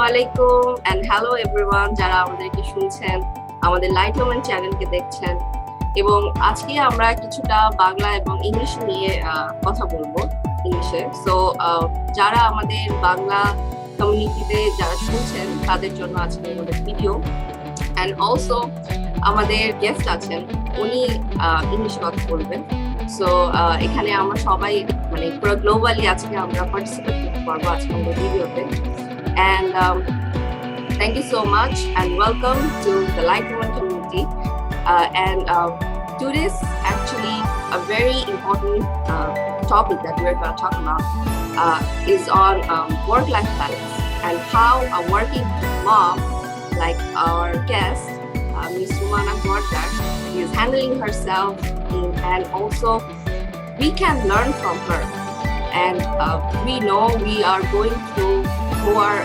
আলাইকুম and hello everyone যারা আমাদেরকে শুনছেন আমাদের লাইট মোমেন্ট চ্যানেলকে দেখছেন এবং আজকে আমরা কিছুটা বাংলা এবং ইংলিশ নিয়ে কথা বলবো ইংলিশে সো যারা আমাদের বাংলা কমিউনিটিতে যারা শুনছেন তাদের জন্য আজকে আমাদের ভিডিও and also আমাদের গেস্ট আছেন উনি ইংলিশে কথা বলবেন সো এখানে আমরা সবাই মানে পুরো গ্লোবালি আজকে আমরা পার্টিসিপেট করতে পারবো আজকে আমাদের ভিডিওতে and thank you so much and welcome to the Light Women community and today's actually a very important topic that we're going to talk about is on work-life balance and how a working mom like our guest Ms. Rumana Joarder is handling herself and also we can learn from her and we know we are going through who are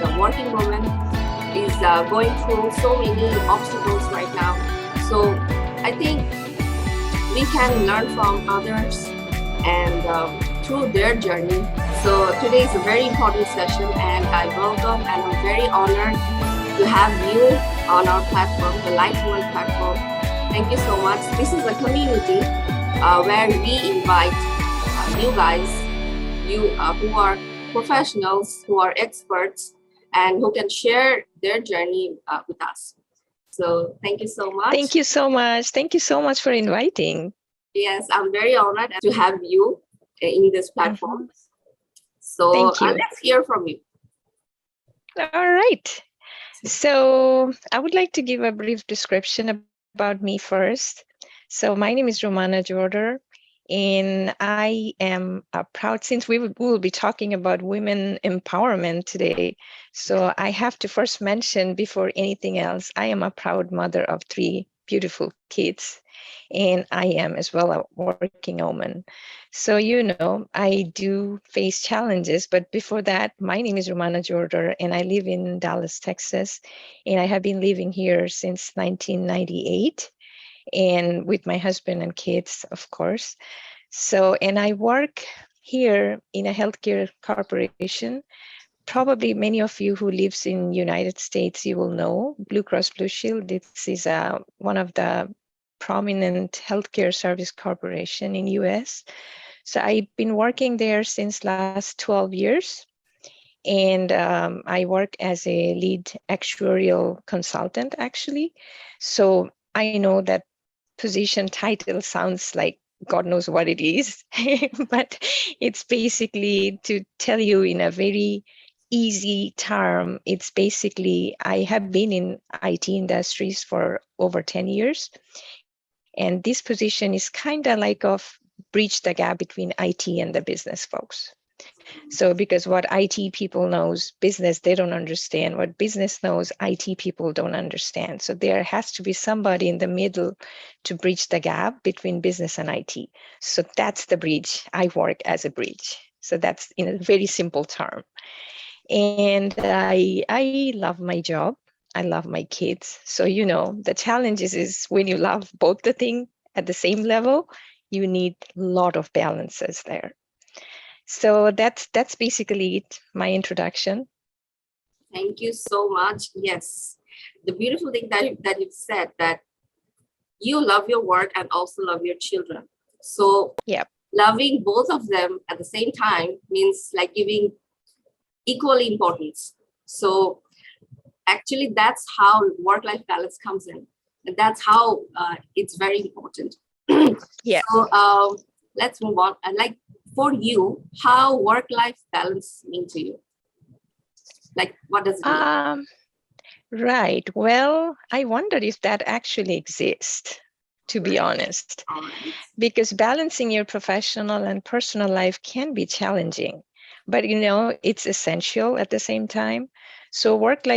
the working woman is going through so many obstacles right now. So I think we can learn from others and through their journey. So today is a very important session and I welcome and I'm very honored to have you on our platform, the Light Women platform. Thank you so much. This is a community where we invite you guys, you who are professionals, who are experts, and who can share their journey with us. So thank you so much. Thank you so much. Thank you so much for inviting. Yes, I'm very honored to have you in this platform. So let's hear from you. All right. So I would like to give a brief description about me first. So my name is Rumana Joarder. And I am proud, since we will be talking about women empowerment today. So I have to first mention before anything else, I am a proud mother of 3 beautiful kids. And I am as well a working woman. So, you know, I do face challenges, but before that, my name is Rumana Joarder and I live in Dallas, Texas. And I have been living here since 1998. And with my husband and kids, of course. So, and I work here in a healthcare corporation. Probably many of you who lives in United States, you will know Blue Cross Blue Shield. This is one of the prominent healthcare service corporation in US. So I've been working there since last 12 years. And I work as a lead actuarial consultant, actually. So I know that position title sounds like God knows what it is, but it's basically, to tell you in a very easy term, it's basically, I have been in IT industries for over 10 years. And this position is kind of like of bridge the gap between IT and the business folks. So because what IT people knows, business, they don't understand. What business knows, IT people don't understand. So there has to be somebody in the middle to bridge the gap between business and IT. So that's the bridge. I work as a bridge. So that's in a very simple term. And I love my job. I love my kids. So, you know, the challenges is when you love both the thing at the same level, you need a lot of balances there. So that's basically it, my introduction. Thank you so much. Yes, the beautiful thing that you've said, that you love your work and also love your children. So yeah, loving both of them at the same time means like giving equally importance. So actually that's how work-life balance comes in. And that's how it's very important. Yeah. So let's move on. And like, for you, how work-life balance mean to you? Like, what does it mean? Right. Well, I wonder if that actually exists, to be honest, because balancing your professional and personal life can be challenging, but you know, it's essential at the same time. So work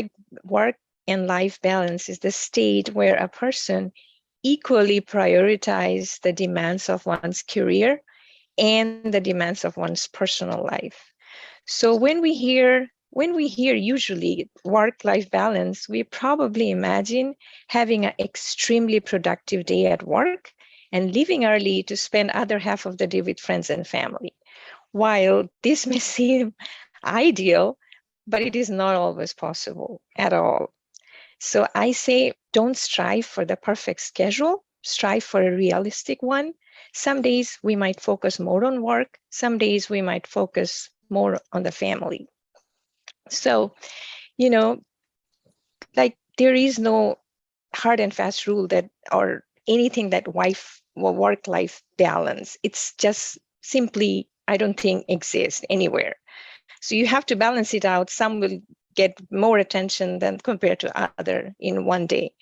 and life balance is the state where a person equally prioritizes the demands of one's career and the demands of one's personal life. So when we hear usually work-life balance, we probably imagine having an extremely productive day at work and leaving early to spend other half of the day with friends and family. While this may seem ideal, but it is not always possible at all. So I say, don't strive for the perfect schedule, strive for a realistic one. Some days we might focus more on work, some days we might focus more on the family. So, you know, like there is no hard and fast rule that, or anything that work-life balance. It's just simply, I don't think exists anywhere. So you have to balance it out. Some will get more attention than compared to other in one day.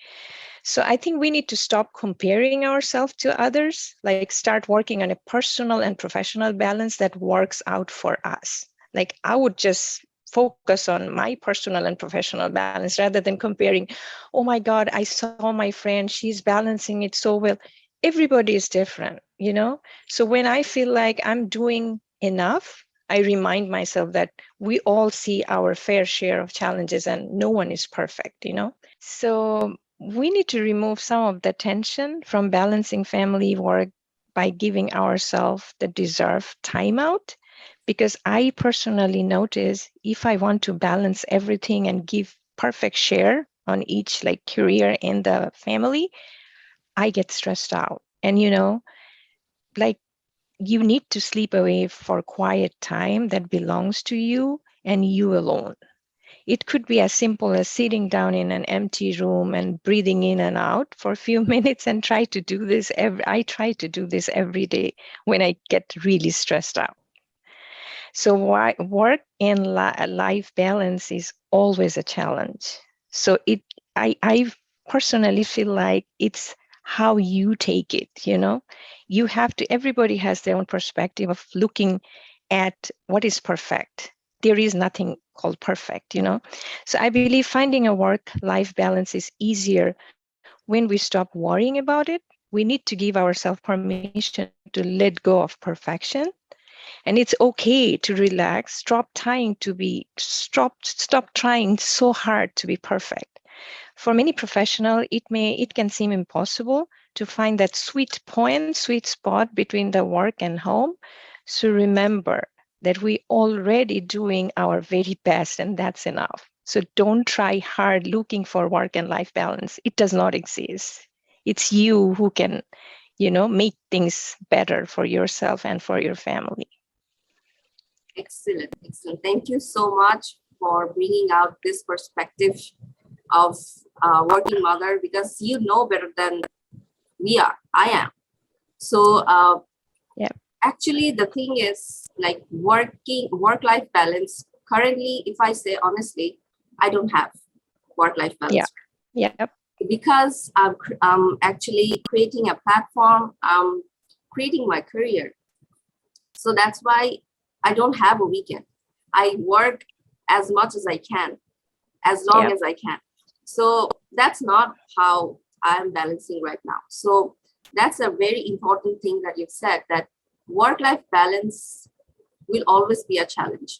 So I think we need to stop comparing ourselves to others, like start working on a personal and professional balance that works out for us. Like I would just focus on my personal and professional balance rather than comparing, oh my God, I saw my friend, she's balancing it so well. Everybody is different, you know? So when I feel like I'm doing enough, I remind myself that we all see our fair share of challenges and no one is perfect, you know? So we need to remove some of the tension from balancing family work by giving ourselves the deserved time out. Because I personally notice if I want to balance everything and give perfect share on each like career and the family, I get stressed out. And you know, like you need to sleep away for quiet time that belongs to you and you alone. It could be as simple as sitting down in an empty room and breathing in and out for a few minutes and I try to do this every day when I get really stressed out. So work and life balance is always a challenge. So I personally feel like it's how you take it, you know? You have to, everybody has their own perspective of looking at what is perfect. There is nothing called perfect, you know? So I believe finding a work-life balance is easier when we stop worrying about it. We need to give ourselves permission to let go of perfection. And it's okay to relax, stop trying so hard to be perfect. For many professionals, it can seem impossible to find that sweet spot between the work and home. So remember that we already doing our very best and that's enough. So don't try hard looking for work and life balance. It does not exist. It's you who can, you know, make things better for yourself and for your family. Excellent, excellent. Thank you so much for bringing out this perspective of working mother, because you know better than I am. So Yeah. actually the thing is, like, work-life balance, currently, if I say honestly, I don't have work-life balance. Yeah. Because I'm actually creating a platform, creating my career. So that's why I don't have a weekend. I work as much as I can, as long as I can. So that's not how I'm balancing right now. So that's a very important thing that you've said, that work-life balance will always be a challenge.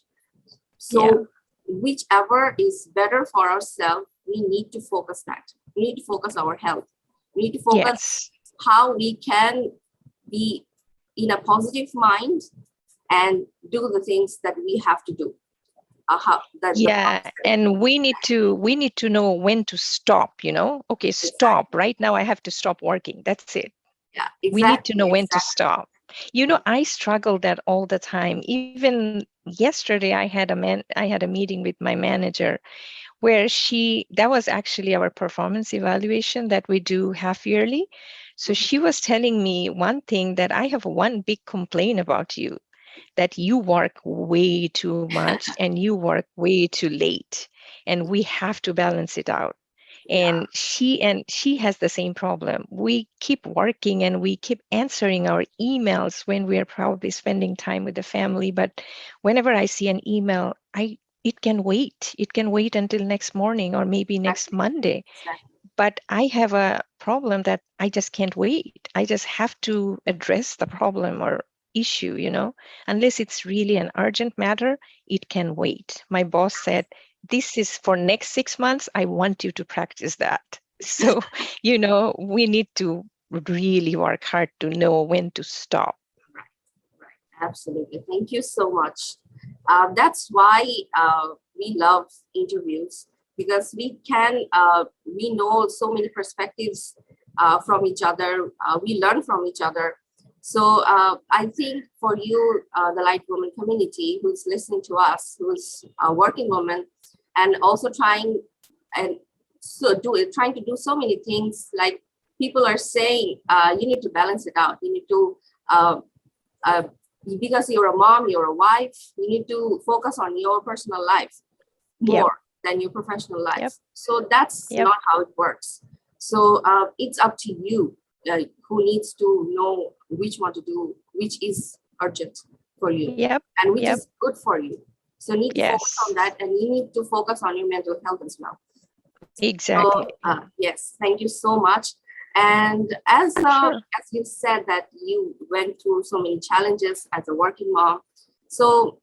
So whichever is better for ourselves, we need to focus that. We need to focus our health. We need to focus how we can be in a positive mind and do the things that we have to do. And we need to know when to stop, you know? Okay, stop. Right now I have to stop working. That's it. Yeah, exactly. We need to know when to stop. You know, I struggle that all the time. Even yesterday I had a meeting with my manager where that was actually our performance evaluation that we do half yearly. So she was telling me one thing, that I have one big complaint about you, that you work way too much and you work way too late, and we have to balance it out. And she has the same problem. We keep working and we keep answering our emails when we are probably spending time with the family. But whenever I see an email, it can wait. It can wait until next morning or maybe next Monday. But I have a problem that I just can't wait. I just have to address the problem or issue, you know, unless it's really an urgent matter, it can wait. My boss said, this is for next 6 months. I want you to practice that. So, you know, we need to really work hard to know when to stop. Right. Absolutely. Thank you so much. That's why we love interviews, because we know so many perspectives from each other. We learn from each other. So I think for you, the Light Woman community who's listening to us, who's a working woman, and also trying to do so many things, like people are saying, you need to balance it out. You need to uh, because you're a mom, you're a wife, you need to focus on your personal life more than your professional life. So that's not how it works. So it's up to you who needs to know which one to do, which is urgent for you, and which is good for you. So you need to focus on that, and you need to focus on your mental health as well. Exactly. So, yes, thank you so much. And as you said that you went through so many challenges as a working mom, so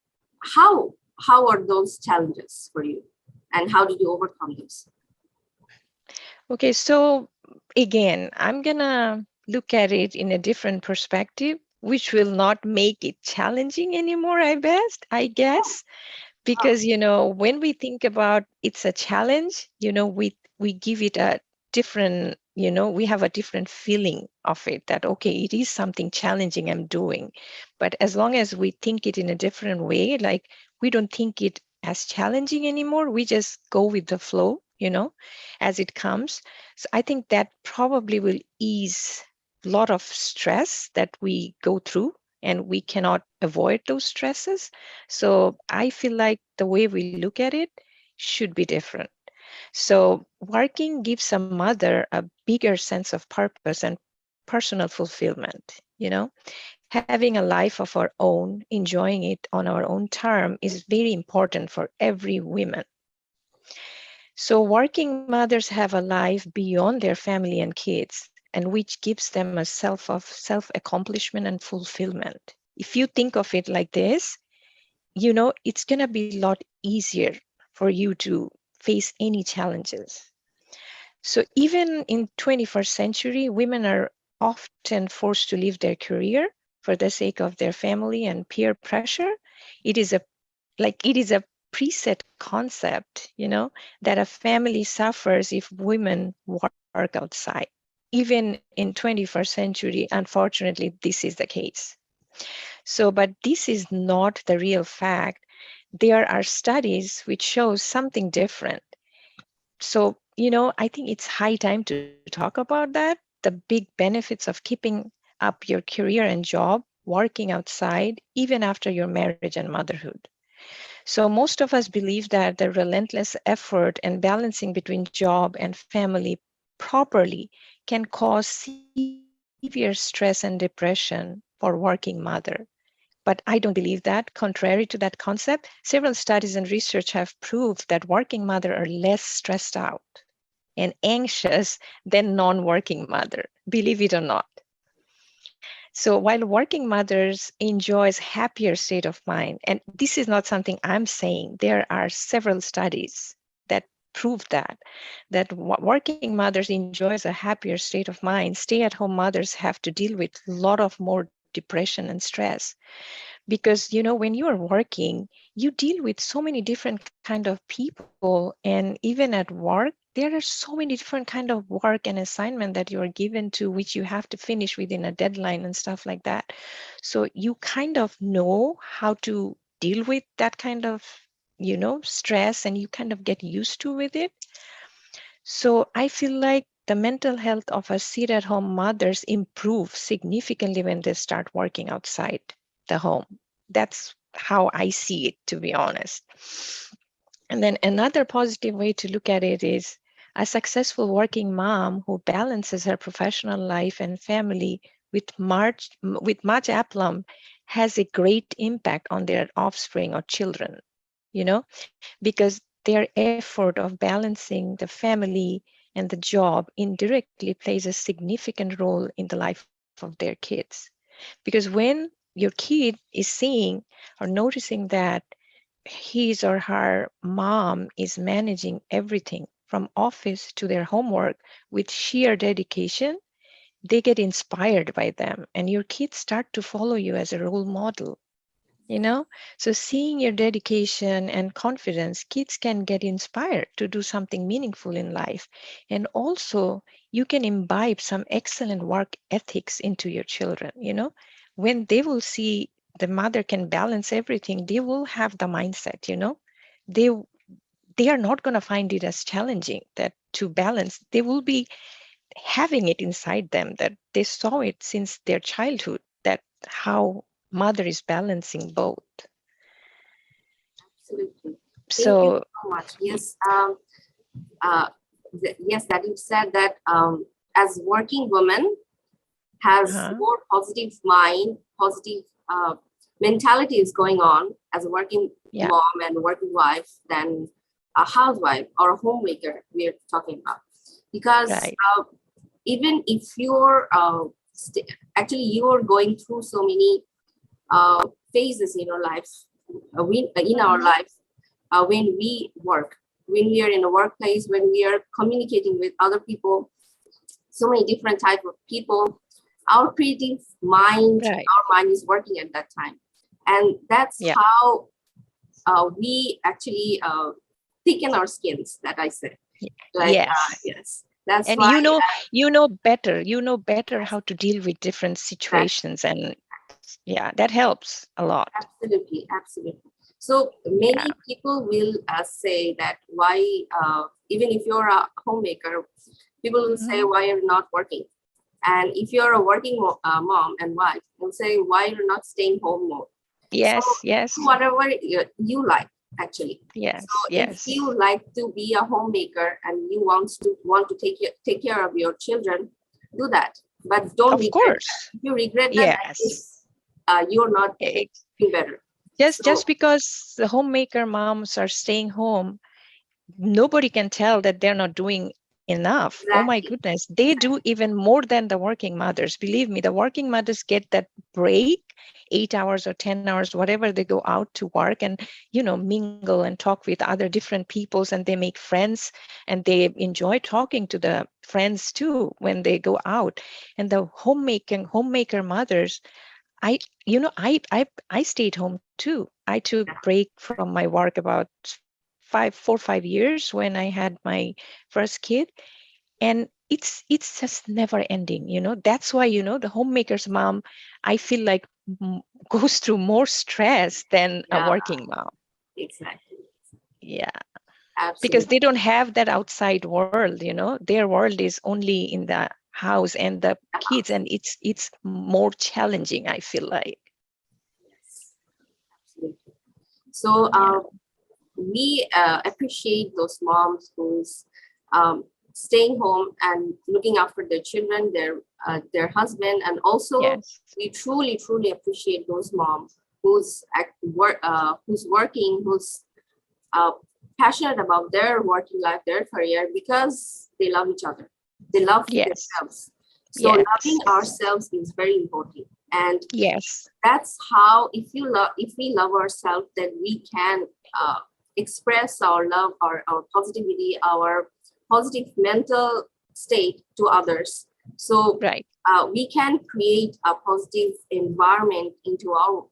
how are those challenges for you, and how did you overcome those? Okay, so again, I'm gonna look at it in a different perspective, which will not make it challenging anymore, I guess. Because, you know, when we think about it's a challenge, you know, we give it a different, you know, we have a different feeling of it, that, okay, it is something challenging I'm doing. But as long as we think it in a different way, like we don't think it as challenging anymore, we just go with the flow, you know, as it comes. So I think that probably will ease a lot of stress that we go through, and we cannot avoid those stresses. So I feel like the way we look at it should be different. So working gives a mother a bigger sense of purpose and personal fulfillment, you know. Having a life of our own, enjoying it on our own term is very important for every woman. So working mothers have a life beyond their family and kids, and which gives them a self-accomplishment and fulfillment. If you think of it like this, you know, it's going to be a lot easier for you to face any challenges. So even in 21st century, women are often forced to leave their career for the sake of their family and peer pressure. It is a preset concept, you know, that a family suffers if women work outside. Even in 21st century, unfortunately, this is the case. So, but this is not the real fact. There are studies which show something different. So, you know, I think it's high time to talk about that, the big benefits of keeping up your career and job, working outside, even after your marriage and motherhood. So most of us believe that the relentless effort and balancing between job and family properly can cause severe stress and depression for working mother. But I don't believe that. Contrary to that concept, several studies and research have proved that working mother are less stressed out and anxious than non-working mother, believe it or not. So while working mothers enjoys happier state of mind, and this is not something I'm saying, there are several studies that prove that working mothers enjoys a happier state of mind. Stay-at-home mothers have to deal with a lot of more depression and stress, because, you know, when you are working, you deal with so many different kind of people, and even at work, there are so many different kind of work and assignment that you are given to, which you have to finish within a deadline and stuff like that. So you kind of know how to deal with that kind of, you know, stress, and you kind of get used to with it. So I feel like the mental health of a sit-at-home mothers improve significantly when they start working outside the home. That's how I see it, to be honest. And then another positive way to look at it is a successful working mom who balances her professional life and family with much aplomb has a great impact on their offspring or children, you know, because their effort of balancing the family and the job indirectly plays a significant role in the life of their kids. Because when your kid is seeing or noticing that his or her mom is managing everything from office to their homework with sheer dedication, they get inspired by them, and your kids start to follow you as a role model. So seeing your dedication and confidence, kids can get inspired to do something meaningful in life. And also you can imbibe some excellent work ethics into your children. When they will see the mother can balance everything, they will have the mindset, they are not going to find it as challenging that to balance. They will be having it inside them, that they saw it since their childhood, that how mother is balancing both. Absolutely. Thank you So so much. Yes, yes, that you said that as working women has more positive mind, positive mentality is going on as a working mom and working wife than a housewife or a homemaker we're talking about. Because even if you're actually you're going through so many phases in your life, in our life, when we work, when we are in a workplace, when we are communicating with other people, so many different type of people, our creative mind, our mind is working at that time. And that's how we actually thicken our skins, that I said. Like, yes. That's and why you know better how to deal with different situations, and that helps a lot. Absolutely, absolutely. So many people will say that why, even if you're a homemaker, people will say why you're not working. And if you're a working mom and wife, they'll say why you're not staying home more. Yes, so, whatever you like, actually. Yes, if you like to be a homemaker and you want to take care of your children, do that. But don't regret that. If you regret that, you're not doing better. Just because the homemaker moms are staying home, nobody can tell that they're not doing enough. Oh my goodness, they do even more than the working mothers. Believe me, the working mothers get that break, 8 hours or 10 hours, whatever, they go out to work and mingle and talk with other different peoples, and they make friends, and they enjoy talking to the friends too when they go out. And the homemaker mothers, I stayed home too. I took break from my work about 4 or 5 years when I had my first kid, and it's just never ending. That's why the homemaker's mom, I feel like, goes through more stress than a working mom. Exactly. Yeah. Absolutely. Because they don't have that outside world. Their world is only in the house and the kids, and it's more challenging, I feel like. Yes, absolutely. So we appreciate those moms who's staying home and looking after their children, their husband, and also we truly appreciate those moms who's working, who's passionate about their working life, their career, because they love each other. They love themselves. So loving ourselves is very important. And that's how, if we love ourselves, then we can express our love, our positivity, our positive mental state to others. So we can create a positive environment into our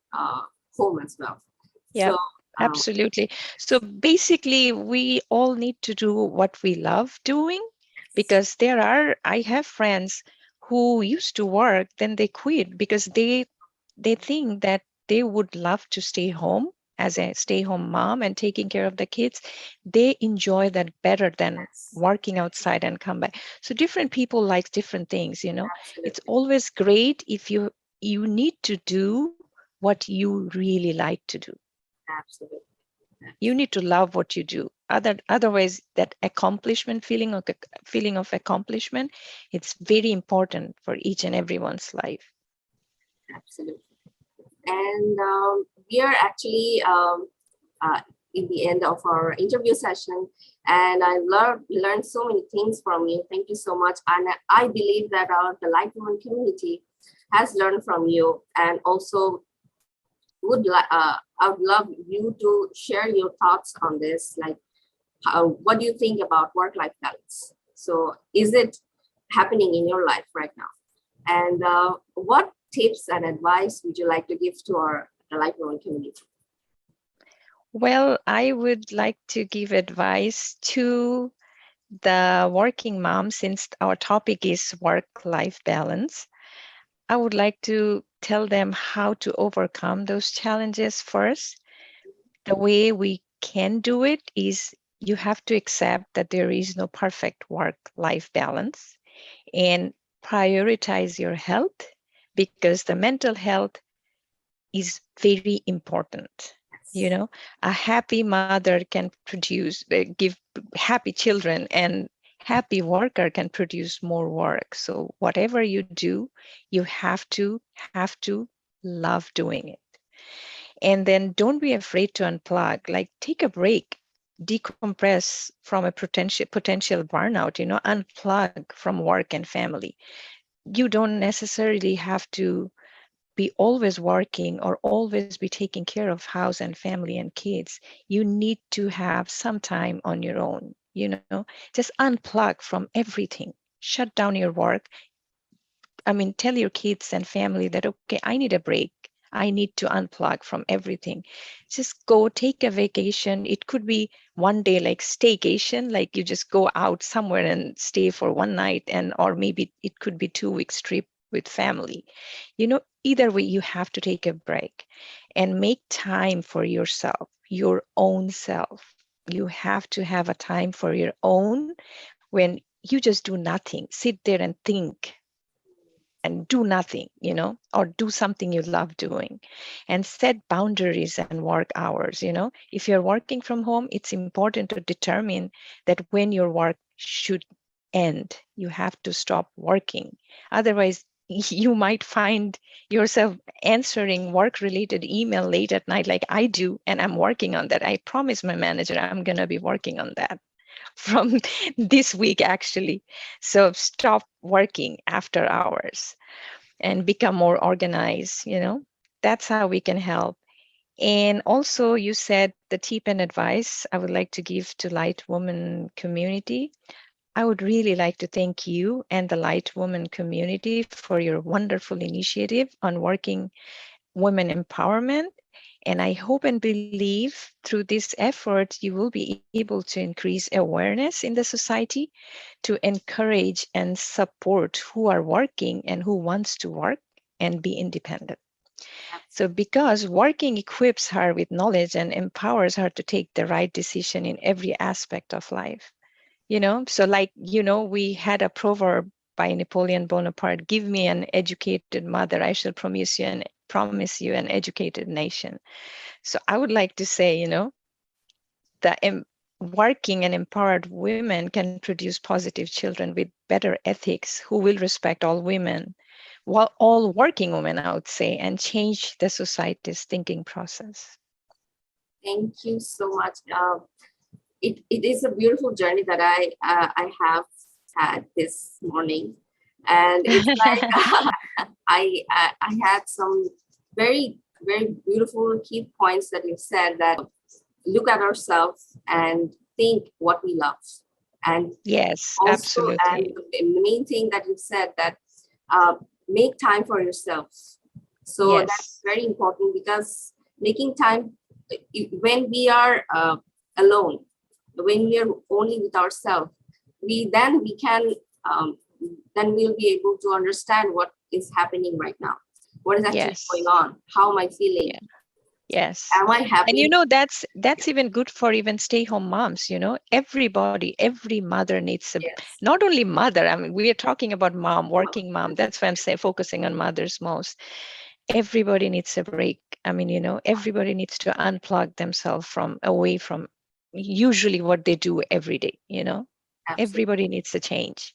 home as well. Yeah. So, absolutely. So basically, we all need to do what we love doing, because I have friends who used to work, then they quit because they think that they would love to stay home as a stay-home mom and taking care of the kids. They enjoy that better than working outside and come back. So different people like different things, It's always great if you need to do what you really like to do. Absolutely. You need to love what you do. Otherwise, that feeling of accomplishment, it's very important for each and everyone's life. Absolutely. And we are actually in the end of our interview session, and I learned so many things from you. Thank you so much. And I believe that the Light Woman community has learned from you, and also I would love you to share your thoughts on this. Like, what do you think about work-life balance? So is it happening in your life right now? And what tips and advice would you like to give to our the Light Women community? Well, I would like to give advice to the working mom, since our topic is work-life balance. I would like to tell them how to overcome those challenges first. The way we can do it is you have to accept that there is no perfect work-life balance and prioritize your health, because the mental health is very important. You know, a happy mother can give happy children, and happy worker can produce more work. So whatever you do, you have to love doing it. And then don't be afraid to unplug, like take a break, decompress from a potential burnout, unplug from work and family. You don't necessarily have to be always working or always be taking care of house and family and kids. You need to have some time on your own, just unplug from everything, shut down your work. Tell your kids and family that, okay, I need a break. I need to unplug from everything. Just go take a vacation. It could be one day, like staycation, like you just go out somewhere and stay for one night, or maybe it could be 2 weeks trip with family. Either way, you have to take a break and make time for yourself, your own self. You have to have a time for your own, when you just do nothing, sit there and think and do nothing, or do something you love doing, and set boundaries and work hours. If you're working from home, it's important to determine that when your work should end, you have to stop working. Otherwise, you might find yourself answering work-related email late at night, like I do, and I'm working on that. I promised my manager I'm going to be working on that from this week, actually. So stop working after hours and become more organized. That's how we can help. And also, you said the tip and advice I would like to give to Light Woman community. I would really like to thank you and the Light Woman community for your wonderful initiative on working women empowerment. And I hope and believe through this effort, you will be able to increase awareness in the society, to encourage and support who are working and who wants to work and be independent. So because working equips her with knowledge and empowers her to take the right decision in every aspect of life. So we had a proverb by Napoleon Bonaparte: give me an educated mother, I shall promise you an educated nation. So I would like to say, that working and empowered women can produce positive children with better ethics, who will respect all women, all working women, I would say, and change the society's thinking process. Thank you so much. It is a beautiful journey that I have had this morning, and it's like I had some very, very beautiful key points that you said, that look at ourselves and think what we love, and yes, also, absolutely. and the main thing that you said, that make time for yourselves. So yes. That's very important, because making time when we are alone, when we are only with ourselves, then we'll be able to understand what is happening right now. What is actually going on? How am I feeling? Yeah. Yes. Am I happy? And that's even good for even stay-home moms. Everybody, every mother needs not only mother. We are talking about mom, working mom. That's why I'm focusing on mothers most. Everybody needs a break. Everybody needs to unplug themselves away from usually what they do every day. Absolutely. Everybody needs a change.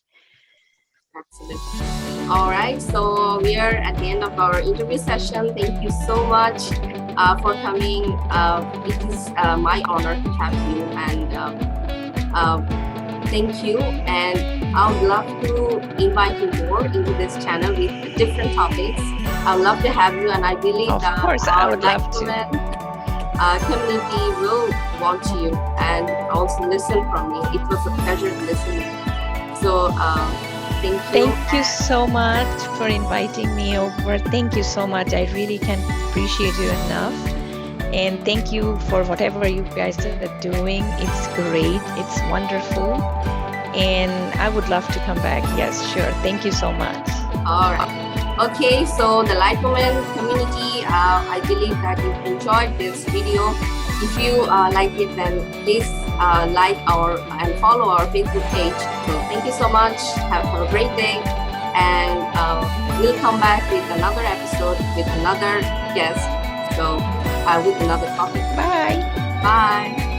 Absolutely. All right, so we are at the end of our interview session. Thank you so much for coming. It is my honor to have you, and thank you. And I would love to invite you more into this channel with different topics. I would love to have you, and I believe that our Light Women community will want you and also listen from me. It was a pleasure to listen. So Thank you. Thank you so much for inviting me over. Thank you so much. I really can't appreciate you enough. And thank you for whatever you guys are doing. It's great. It's wonderful. And I would love to come back. Yes, sure. Thank you so much. All right. Okay, so the Light Women community, I believe that you enjoyed this video. If you like it, then please like and follow our Facebook page. So thank you so much. Have a great day. And we'll come back with another episode with another guest. So with another topic. Bye. Bye.